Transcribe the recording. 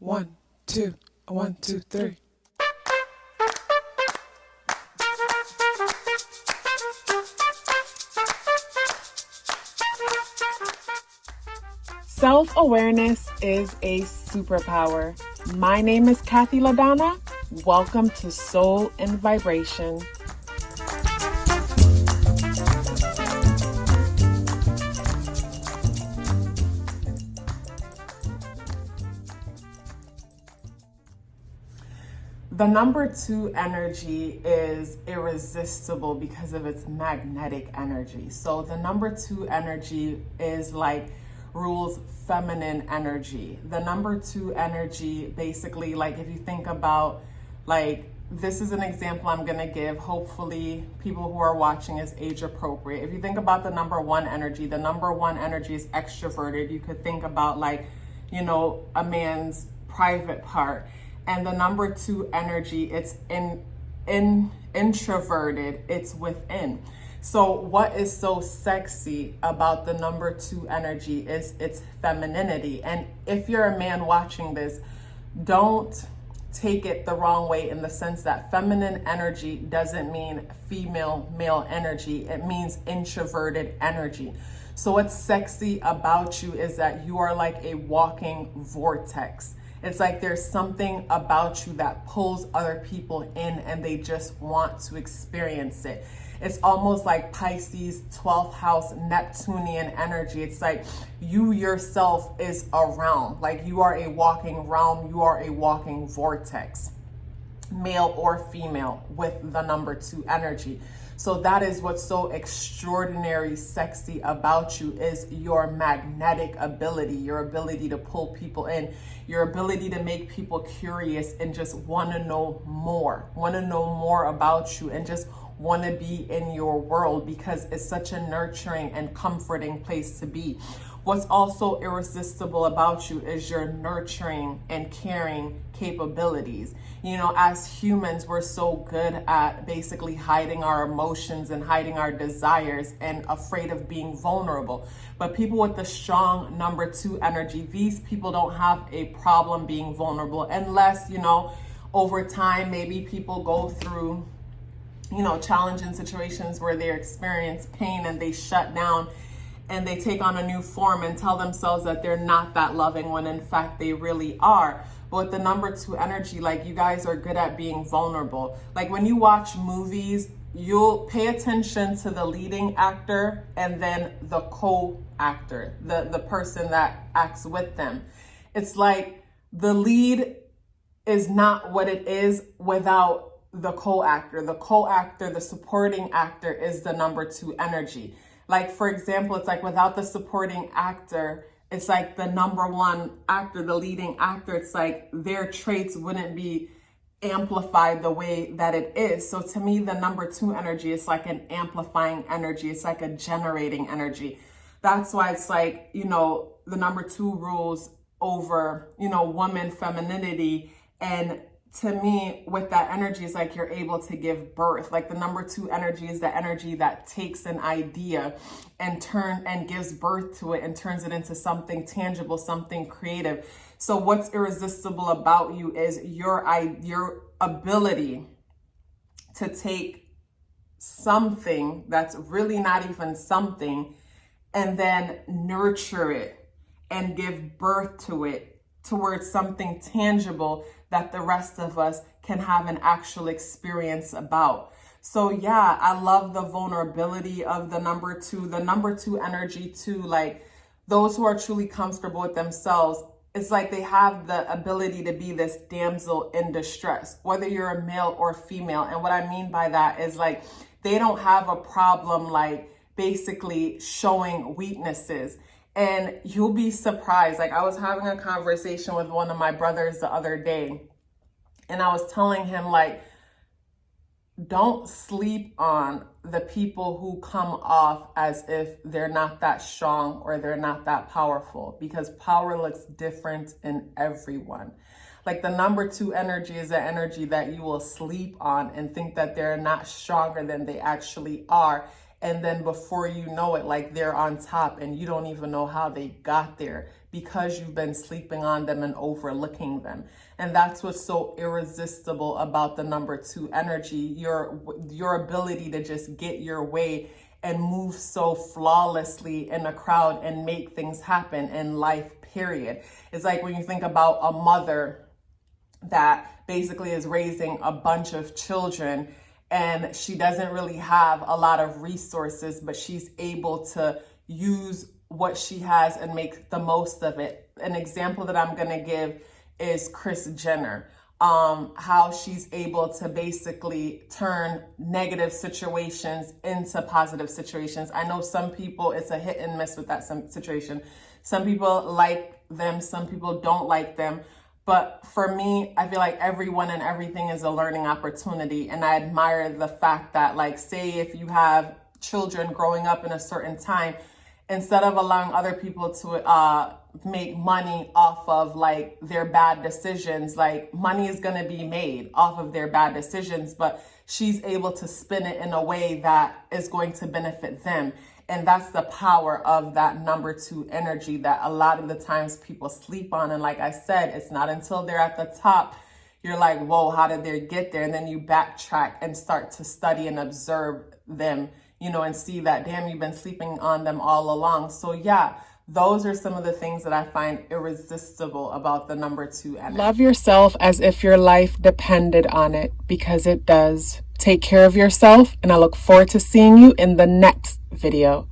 1, 2, 1, 2, 3. Self-awareness is a superpower. My name is KathyLaDonna. Welcome to Soul and Vibration. The number 2 energy is irresistible because of its magnetic energy. So the number 2 energy is like rules feminine energy. The number 2 energy, basically, like if you think about, like, this is an example I'm going to give. Hopefully people who are watching is age appropriate. If you think about the number 1 energy, the number 1 energy is extroverted. You could think about, like, you know, a man's private part. And the number 2 energy, it's introverted, it's within. So what is so sexy about the number 2 energy is its femininity. And if you're a man watching this, don't take it the wrong way, in the sense that feminine energy doesn't mean female male energy. It means introverted energy. So what's sexy about you is that you are like a walking vortex. It's like there's something about you that pulls other people in and they just want to experience it. It's almost like Pisces 12th house Neptunian energy. It's like you yourself is a realm. Like you are a walking realm. You are a walking vortex, male or female, with the number 2 energy. So that is what's so extraordinary, sexy about you, is your magnetic ability, your ability to pull people in, your ability to make people curious and just want to know more about you and just want to be in your world, because it's such a nurturing and comforting place to be. What's also irresistible about you is your nurturing and caring capabilities. You know, as humans, we're so good at basically hiding our emotions and hiding our desires and afraid of being vulnerable. But people with the strong number 2 energy, these people don't have a problem being vulnerable, unless, you know, over time, maybe people go through, you know, challenging situations where they experience pain and they shut down and they take on a new form and tell themselves that they're not that loving, when in fact they really are. But with the number 2 energy, like, you guys are good at being vulnerable. Like when you watch movies, you'll pay attention to the leading actor and then the co-actor, the person that acts with them. It's like the lead is not what it is without the co-actor. The co-actor, the supporting actor, is the number 2 energy. Like, for example, it's like without the supporting actor, it's like the number 1 actor, the leading actor, it's like their traits wouldn't be amplified the way that it is. So to me, the number 2 energy is like an amplifying energy. It's like a generating energy. That's why it's like, you know, the number 2 rules over, you know, woman femininity. And to me, with that energy, it's like you're able to give birth. Like the number 2 energy is the energy that takes an idea and gives birth to it and turns it into something tangible, something creative. So what's irresistible about you is your ability to take something that's really not even something and then nurture it and give birth to it towards something tangible that the rest of us can have an actual experience about. So yeah, I love the vulnerability of the number 2. The number 2 energy too, like those who are truly comfortable with themselves, it's like they have the ability to be this damsel in distress, whether you're a male or female. And what I mean by that is, like, they don't have a problem, like, basically showing weaknesses. And you'll be surprised. Like, I was having a conversation with one of my brothers the other day, and I was telling him, like, don't sleep on the people who come off as if they're not that strong or they're not that powerful, because power looks different in everyone. Like the number 2 energy is the energy that you will sleep on and think that they're not stronger than they actually are. And then before you know it, like, they're on top and you don't even know how they got there, because you've been sleeping on them and overlooking them. And that's what's so irresistible about the number 2 energy, your ability to just get your way and move so flawlessly in a crowd and make things happen in life, period. It's like when you think about a mother that basically is raising a bunch of children, and she doesn't really have a lot of resources, but she's able to use what she has and make the most of it. An example that I'm going to give is Kris Jenner. How she's able to basically turn negative situations into positive situations. I know some people, it's a hit and miss with that situation. Some people like them, some people don't like them. But for me, I feel like everyone and everything is a learning opportunity. And I admire the fact that, like, say if you have children growing up in a certain time, instead of allowing other people to make money off of like their bad decisions, like money is going to be made off of their bad decisions, but she's able to spin it in a way that is going to benefit them. And that's the power of that number 2 energy that a lot of the times people sleep on. And like I said, it's not until they're at the top, you're like, whoa, how did they get there? And then you backtrack and start to study and observe them, you know, and see that, damn, you've been sleeping on them all along. So yeah, those are some of the things that I find irresistible about the number 2 energy. Love yourself as if your life depended on it, because it does. Take care of yourself, and I look forward to seeing you in the next video.